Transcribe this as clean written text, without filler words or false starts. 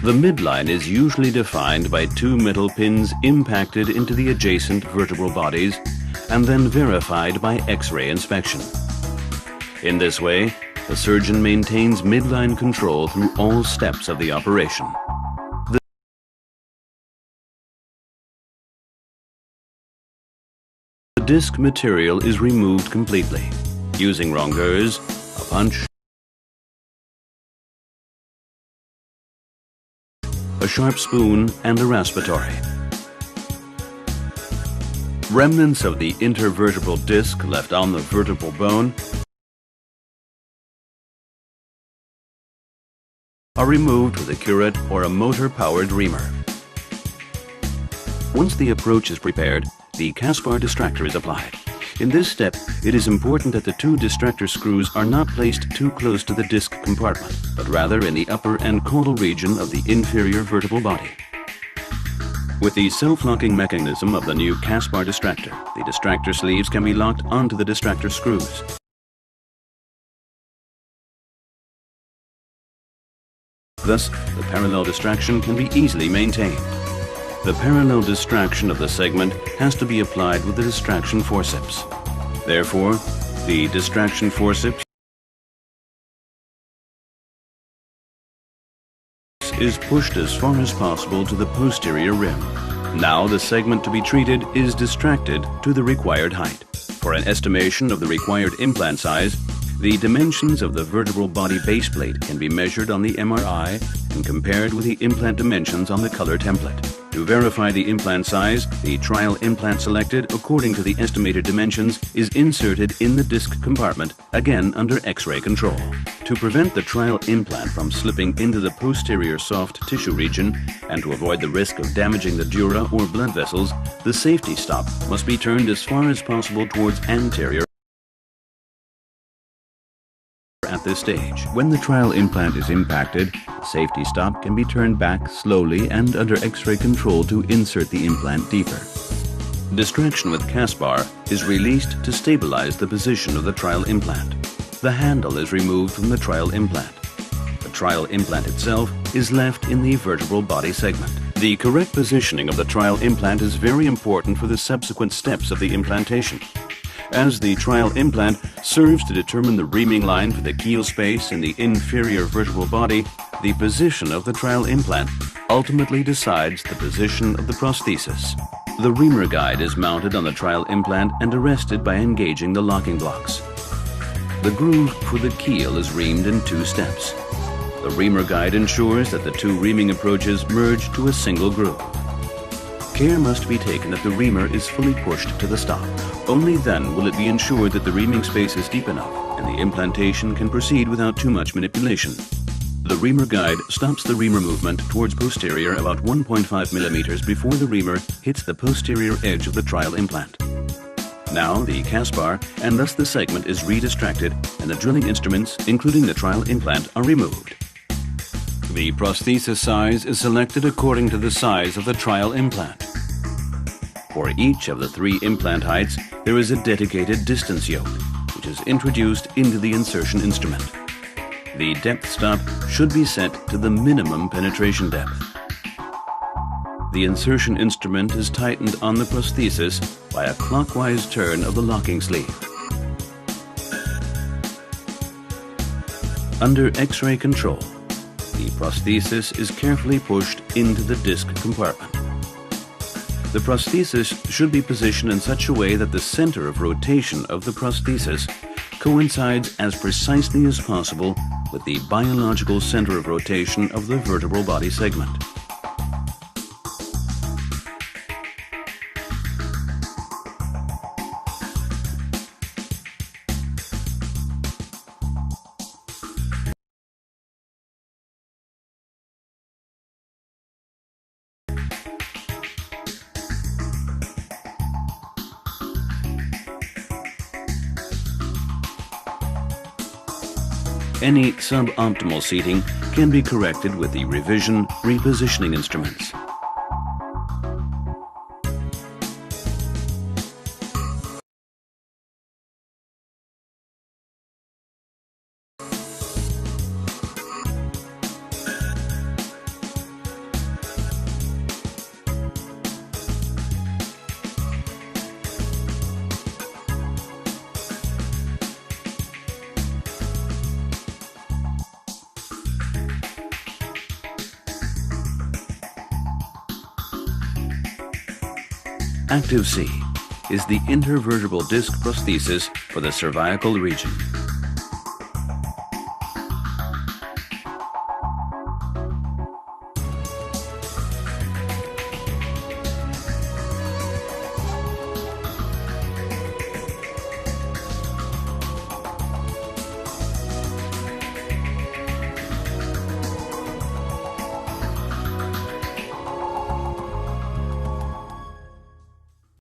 The midline is usually defined by two metal pins impacted into the adjacent vertebral bodies and then verified by X-ray inspection. In this way, the surgeon maintains midline control through all steps of the operation. The disc material is removed completely, using rongeurs, a punch, a sharp spoon, and a raspatory. Remnants of the intervertebral disc left on the vertebral bone are removed with a curette or a motor-powered reamer. Once the approach is prepared, the Caspar distractor is applied. In this step, it is important that the two distractor screws are not placed too close to the disc compartment, but rather in the upper and caudal region of the inferior vertebral body. With the self-locking mechanism of the new Caspar distractor, the distractor sleeves can be locked onto the distractor screws. Thus, the parallel distraction can be easily maintained. The parallel distraction of the segment has to be applied with the distraction forceps. Therefore, the distraction forceps is pushed as far as possible to the posterior rim. Now the segment to be treated is distracted to the required height. For an estimation of the required implant size, the dimensions of the vertebral body base plate can be measured on the MRI and compared with the implant dimensions on the color template. To verify the implant size, the trial implant selected according to the estimated dimensions is inserted in the disc compartment, again under X-ray control. To prevent the trial implant from slipping into the posterior soft tissue region and to avoid the risk of damaging the dura or blood vessels, the safety stop must be turned as far as possible towards anterior at this stage. When the trial implant is impacted, the safety stop can be turned back slowly and under X-ray control to insert the implant deeper. Distraction with Caspar is released to stabilize the position of the trial implant. The handle is removed from the trial implant. The trial implant itself is left in the vertebral body segment. The correct positioning of the trial implant is very important for the subsequent steps of the implantation, as the trial implant serves to determine the reaming line for the keel space in the inferior vertebral body. The position of the trial implant ultimately decides the position of the prosthesis. The reamer guide is mounted on the trial implant and arrested by engaging the locking blocks. The groove for the keel is reamed in two steps. The reamer guide ensures that the two reaming approaches merge to a single groove. Care must be taken that the reamer is fully pushed to the stop. Only then will it be ensured that the reaming space is deep enough and the implantation can proceed without too much manipulation. The reamer guide stops the reamer movement towards posterior about 1.5 millimeters before the reamer hits the posterior edge of the trial implant. Now the Caspar and thus the segment is redistracted and the drilling instruments, including the trial implant, are removed. The prosthesis size is selected according to the size of the trial implant. For each of the three implant heights, there is a dedicated distance yoke, which is introduced into the insertion instrument. The depth stop should be set to the minimum penetration depth. The insertion instrument is tightened on the prosthesis by a clockwise turn of the locking sleeve. Under X-ray control, the prosthesis is carefully pushed into the disc compartment. The prosthesis should be positioned in such a way that the center of rotation of the prosthesis coincides as precisely as possible with the biological center of rotation of the vertebral body segment. Any suboptimal seating can be corrected with the revision repositioning instruments. Activ C is the intervertebral disc prosthesis for the cervical region.